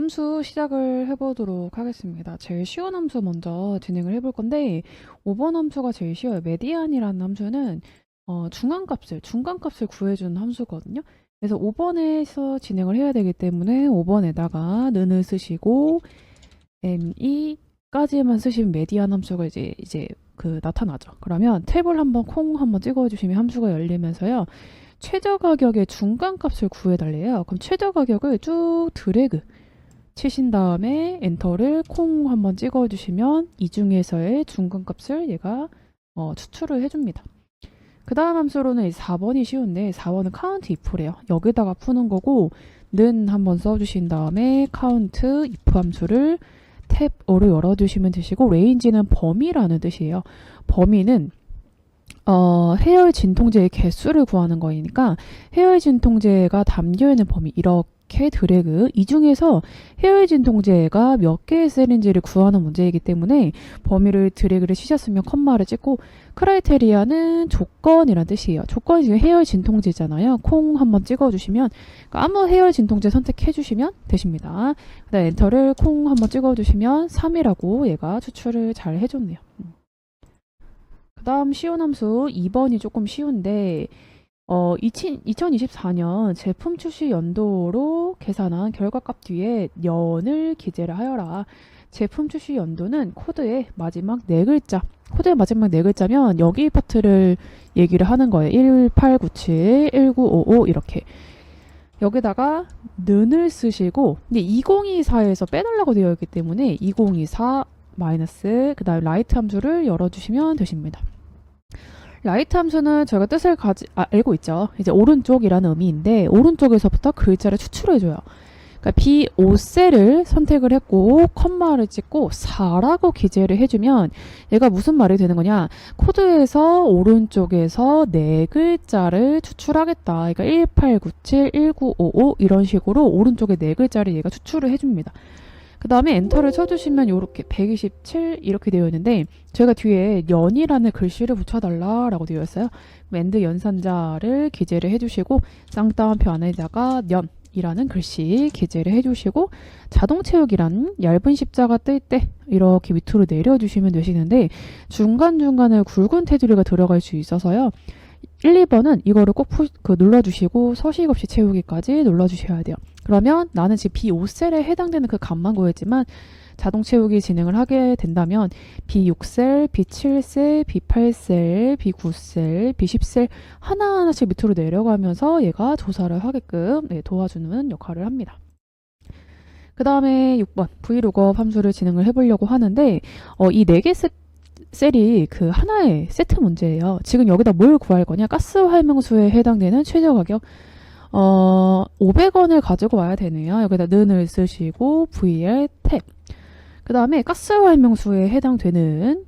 함수 시작을 해보도록 하겠습니다. 제일 쉬운 함수 먼저 진행을 해볼 건데 5번 함수가 제일 쉬워요. 메디안이라는 함수는 중간값을 구해주는 함수거든요. 그래서 5번에서 진행을 해야 되기 때문에 5번에다가 는을 쓰시고 me 까지만 쓰시면 메디안 함수가 이제 나타나죠. 그러면 탭을 한번 찍어주시면 함수가 열리면서요. 최저 가격의 중간값을 구해달래요. 그럼 최저 가격을 쭉 드래그 치신 다음에 엔터를 콩 한번 찍어주시면 이 중에서의 중간값을 얘가 추출을 해줍니다. 그 다음 함수로는 4번이 쉬운데 4번은 count if래요. 여기다가 푸는 거고 는 한번 써주신 다음에 count if 함수를 탭으로 열어주시면 되시고 range는 범위라는 뜻이에요. 범위는 해열 진통제의 개수를 구하는 거니까 해열 진통제가 담겨있는 범위 이렇게 드래그 이 중에서 해열 진통제가 몇 개의 셀인지를 구하는 문제이기 때문에 범위를 드래그를 치셨으면 컴마를 찍고 크라이테리아는 조건이란 뜻이에요. 조건이 지금 해열 진통제잖아요. 콩 한번 찍어주시면 그러니까 아무 해열 진통제 선택해주시면 되십니다. 그 다음에 엔터를 콩 한번 찍어주시면 3이라고 얘가 추출을 잘 해줬네요. 그 다음 쉬운 함수 2번이 조금 쉬운데 2024년 제품 출시 연도로 계산한 결과값 뒤에 년을 기재를 하여라. 제품 출시 연도는 코드의 마지막 4글자. 코드의 마지막 4글자면 여기 파트를 얘기를 하는 거예요. 1897, 1955 이렇게. 여기다가 는을 쓰시고 근데 2024에서 빼달라고 되어 있기 때문에 2024 마이너스 그 다음에 라이트 함수를 열어주시면 되십니다. 라이트 함수는 저희가 뜻을 알고 있죠. 이제 오른쪽이라는 의미인데 오른쪽에서부터 글자를 추출해줘요. 그러니까 B5셀을 선택을 했고 컴마를 찍고 4라고 기재를 해주면 얘가 무슨 말이 되는 거냐. 코드에서 오른쪽에서 4글자를 추출하겠다. 그러니까 1897, 1955 이런 식으로 오른쪽에 4글자를 얘가 추출을 해줍니다. 그 다음에 엔터를 쳐주시면 이렇게 127 이렇게 되어 있는데 저희가 뒤에 연이라는 글씨를 붙여달라라고 되어 있어요. 엔드 연산자를 기재를 해주시고 쌍따옴표 안에다가 년이라는 글씨 기재를 해주시고 자동 채우기란 얇은 십자가 뜰 때 이렇게 밑으로 내려주시면 되시는데 중간중간에 굵은 테두리가 들어갈 수 있어서요. 1, 2번은 이거를 꼭 눌러주시고 서식 없이 채우기까지 눌러주셔야 돼요. 그러면 나는 지금 B5셀에 해당되는 그 값만 구했지만 자동 채우기 진행을 하게 된다면 B6셀, B7셀, B8셀, B9셀, B10셀 하나하나씩 밑으로 내려가면서 얘가 조사를 하게끔 도와주는 역할을 합니다. 그 다음에 6번 Vlookup 함수를 진행을 해보려고 하는데 이 4개 셀이 그 하나의 세트 문제예요. 지금 여기다 뭘 구할 거냐? 가스 활명수에 해당되는 최저 가격 500원을 가지고 와야 되네요. 여기다 는을 쓰시고 VL 탭. 그 다음에 가스 활명수에 해당되는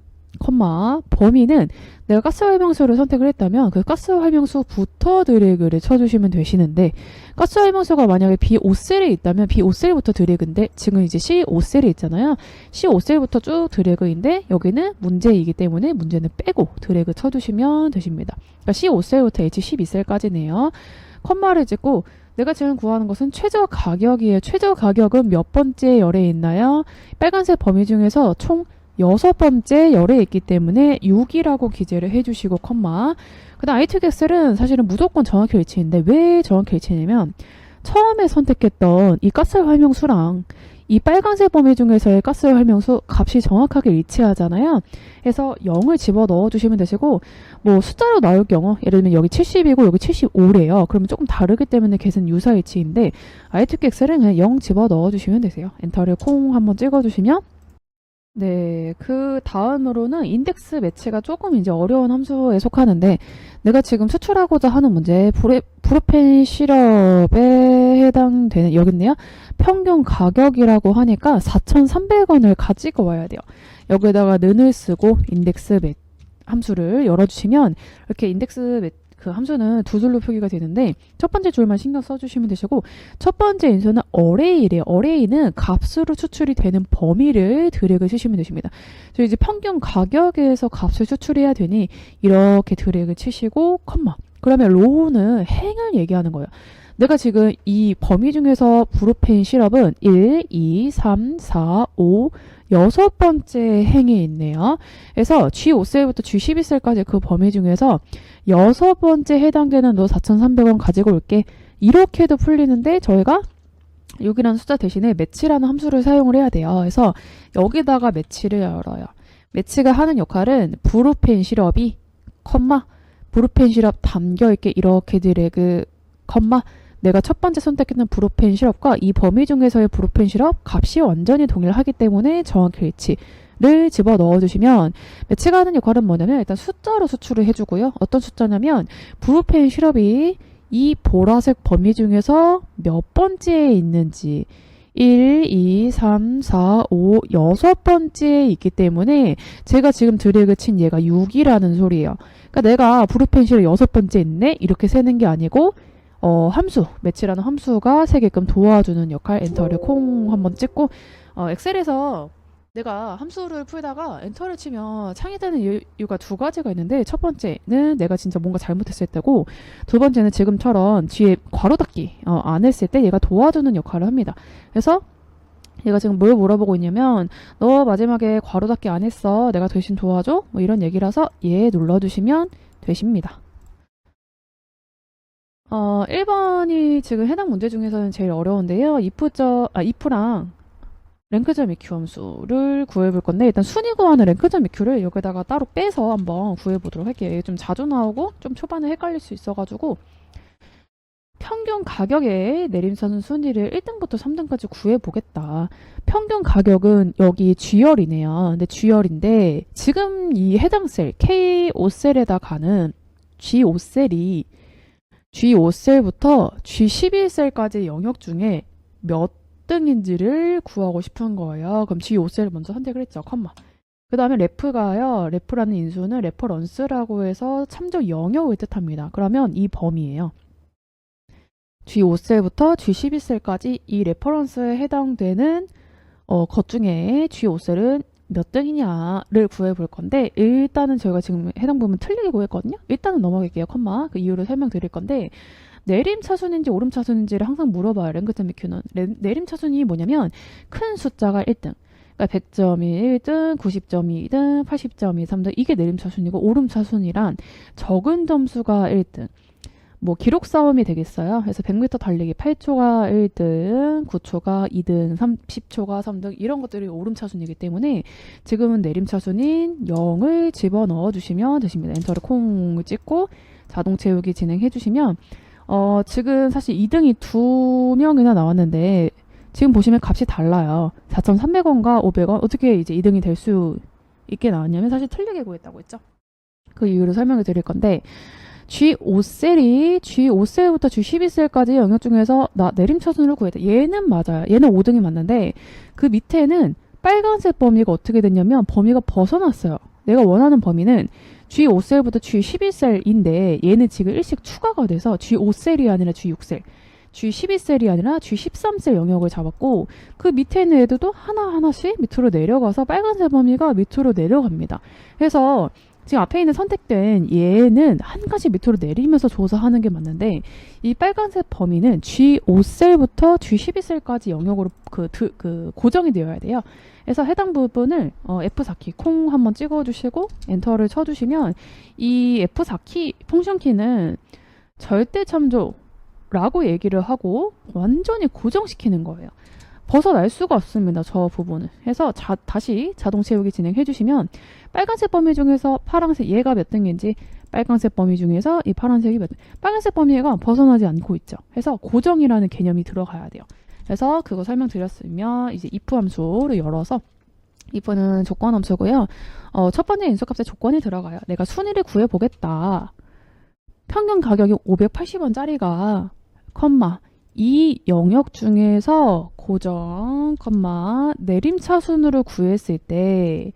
범위는 내가 가스 활명수를 선택을 했다면 그 가스 활명수부터 드래그를 쳐주시면 되시는데 가스 활명수가 만약에 B5셀에 있다면 B5셀부터 드래그인데 지금 이제 C5셀에 있잖아요. C5셀부터 쭉 드래그인데 여기는 문제이기 때문에 문제는 빼고 드래그 쳐주시면 되십니다. 그러니까 C5셀부터 H12셀까지네요. 컴마를 찍고 내가 지금 구하는 것은 최저 가격이에요. 최저 가격은 몇 번째 열에 있나요? 빨간색 범위 중에서 총 6번째 열에 있기 때문에 6이라고 기재를 해주시고 컴마. 그 다음 IT엑셀은 사실은 무조건 정확히 일치인데 왜 정확히 일치냐면 처음에 선택했던 이 가스 활명수랑 이 빨간색 범위 중에서의 가스 활명수 값이 정확하게 일치하잖아요. 그래서 0을 집어 넣어주시면 되시고 뭐 숫자로 나올 경우 예를 들면 여기 70이고 여기 75래요. 그러면 조금 다르기 때문에 걔는 유사일치인데 IT엑셀은 그냥 0 집어 넣어주시면 되세요. 엔터를 콩 한번 찍어주시면 네, 그 다음으로는 인덱스 매치가 조금 이제 어려운 함수에 속하는데 내가 지금 추출하고자 하는 문제 브루펜 시럽에 해당되는 여기 있네요. 평균 가격이라고 하니까 4,300원을 가지고 와야 돼요. 여기다가 는을 쓰고 인덱스 매 함수를 열어주시면 이렇게 인덱스 그 함수는 두 줄로 표기가 되는데 첫 번째 줄만 신경 써주시면 되시고 첫 번째 인수는 array래요. array는 값으로 추출이 되는 범위를 드래그 치시면 되십니다. 저 이제 평균 가격에서 값을 추출해야 되니 이렇게 드래그 치시고 컴마. 그러면 row는 행을 얘기하는 거예요. 내가 지금 이 범위 중에서 브루펜 시럽은 1, 2, 3, 4, 5, 여섯 번째 행에 있네요. 그래서 G5셀부터 G12셀까지 그 범위 중에서 여섯 번째 해당되는 너 4,300원 가지고 올게. 이렇게도 풀리는데 저희가 여기라는 숫자 대신에 매치라는 함수를 사용을 해야 돼요. 그래서 여기다가 매치를 열어요. 매치가 하는 역할은 브루펜 시럽이 컴마 브루펜 시럽 담겨있게 이렇게 드래그 컴마 내가 첫 번째 선택했던 브루펜 시럽과 이 범위 중에서의 브루펜 시럽 값이 완전히 동일하기 때문에 정확히 일치를 집어 넣어주시면 매치가 하는 역할은 뭐냐면 일단 숫자로 수출을 해주고요. 어떤 숫자냐면 브루펜 시럽이 이 보라색 범위 중에서 몇 번째에 있는지 1, 2, 3, 4, 5, 여섯 번째에 있기 때문에 제가 지금 드래그 친 얘가 6이라는 소리예요. 그러니까 내가 브루펜 시럽 여섯 번째 있네? 이렇게 세는 게 아니고 함수, 매치라는 함수가 세게끔 도와주는 역할, 엔터를 콩 한번 찍고, 엑셀에서 내가 함수를 풀다가 엔터를 치면 창이 되는 이유가 두 가지가 있는데, 첫 번째는 내가 진짜 뭔가 잘못했을 때고, 두 번째는 지금처럼 뒤에 괄호 닫기 안 했을 때 얘가 도와주는 역할을 합니다. 그래서 얘가 지금 뭘 물어보고 있냐면, 너 마지막에 괄호 닫기 안 했어. 내가 대신 도와줘? 뭐 이런 얘기라서 얘 눌러주시면 되십니다. 1번이 지금 해당 문제 중에서는 제일 어려운데요. if랑 랭크점 EQ 함수를 구해볼 건데 일단 순위 구하는 랭크점 EQ를 여기다가 따로 빼서 한번 구해보도록 할게요. 이게 좀 자주 나오고 좀 초반에 헷갈릴 수 있어가지고 평균 가격의 내림차순 순위를 1등부터 3등까지 구해보겠다. 평균 가격은 여기 G열이네요. 근데 G열인데 지금 이 해당 셀 K5셀에다 가는 G5셀이 G5셀부터 G11셀까지 영역 중에 몇 등인지를 구하고 싶은 거예요. 그럼 G5셀을 먼저 선택을 했죠. 컴마. 그 다음에 레프가요. 레프라는 인수는 레퍼런스라고 해서 참조 영역을 뜻합니다. 그러면 이 범위예요. G5셀부터 G11셀까지 이 레퍼런스에 해당되는 것 중에 G5셀은 몇 등이냐를 구해볼 건데 일단은 저희가 지금 해당 부분 틀리게 구했거든요. 일단은 넘어갈게요. 컴마. 그 이유를 설명드릴 건데 내림차순인지 오름차순인지를 항상 물어봐요. 랭크점 EQ는. 내림차순이 뭐냐면 큰 숫자가 1등. 그러니까 100점이 1등, 90점이 2등, 80점이 3등. 이게 내림차순이고 오름차순이란 적은 점수가 1등. 뭐 기록 싸움이 되겠어요. 그래서 100m 달리기 8초가 1등, 9초가 2등, 30초가 3등 이런 것들이 오름차순이기 때문에 지금은 내림차순인 0을 집어넣어 주시면 되십니다. 엔터를 콩을 찍고 자동 채우기 진행해 주시면 지금 사실 2등이 2명이나 나왔는데 지금 보시면 값이 달라요. 4,300원과 500원 어떻게 이제 2등이 될 수 있게 나왔냐면 사실 틀리게 구했다고 했죠. 그 이유를 설명해 드릴 건데 G5셀이 G5셀부터 G12셀까지 영역 중에서 나 내림차순을 구해야 돼. 얘는 맞아요. 얘는 5등이 맞는데 그 밑에는 빨간색 범위가 어떻게 됐냐면 범위가 벗어났어요. 내가 원하는 범위는 G5셀부터 G11셀인데 얘는 지금 일씩 추가가 돼서 G5셀이 아니라 G6셀, G12셀이 아니라 G13셀 영역을 잡았고 그 밑에 있는 애들도 하나하나씩 밑으로 내려가서 빨간색 범위가 밑으로 내려갑니다. 그래서 지금 앞에 있는 선택된 얘는 한 가지 밑으로 내리면서 조사하는 게 맞는데 이 빨간색 범위는 G5셀부터 G12셀까지 영역으로 고정이 되어야 돼요. 그래서 해당 부분을 F4키 콩 한번 찍어주시고 엔터를 쳐주시면 이 F4키 펑션키는 절대 참조라고 얘기를 하고 완전히 고정시키는 거예요. 벗어날 수가 없습니다. 저 부분을. 해서 다시 자동 채우기 진행해 주시면 빨간색 범위 중에서 파란색 얘가 몇 등인지 빨간색 범위 중에서 이 파란색이 몇 등. 빨간색 범위가 벗어나지 않고 있죠. 그래서 고정이라는 개념이 들어가야 돼요. 그래서 그거 설명드렸으면 이제 if 함수를 열어서 if는 조건 함수고요. 첫 번째 인수값에 조건이 들어가요. 내가 순위를 구해보겠다. 평균 가격이 580원짜리가 컴마 이 영역 중에서 고정, 내림차순으로 구했을 때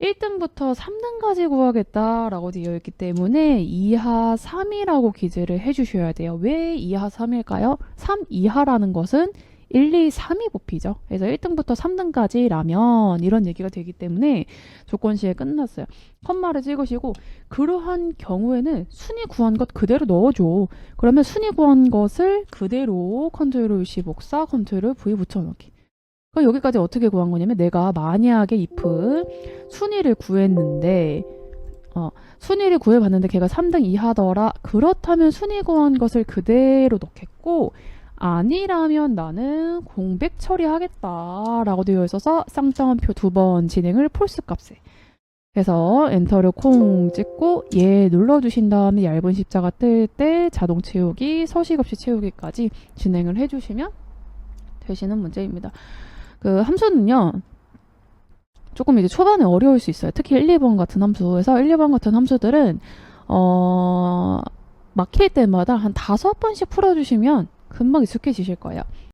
1등부터 3등까지 구하겠다라고 되어 있기 때문에 이하 3이라고 기재를 해주셔야 돼요. 왜 이하 3일까요? 3 이하라는 것은 1, 2, 3이 뽑히죠. 그래서 1등부터 3등까지라면 이런 얘기가 되기 때문에 조건시에 끝났어요. 컴마를 찍으시고 그러한 경우에는 순위 구한 것 그대로 넣어줘. 그러면 순위 구한 것을 그대로 컨트롤 C 복사, 컨트롤 V 붙여넣기. 그럼 여기까지 어떻게 구한 거냐면 내가 만약에 if 순위를 구했는데 순위를 구해봤는데 걔가 3등 이하더라. 그렇다면 순위 구한 것을 그대로 넣겠고 아니라면 나는 공백 처리하겠다라고 되어 있어서 쌍따옴표 2번 진행을 폴스 값에 그래서 엔터를 콩 찍고 얘 눌러주신 다음에 얇은 십자가 뜰 때 자동 채우기, 서식 없이 채우기까지 진행을 해주시면 되시는 문제입니다. 그 함수는요. 조금 이제 초반에 어려울 수 있어요. 특히 1, 2번 같은 함수에서 1, 2번 같은 함수들은 막힐 때마다 한 5번씩 풀어주시면 금방 익숙해지실 거예요.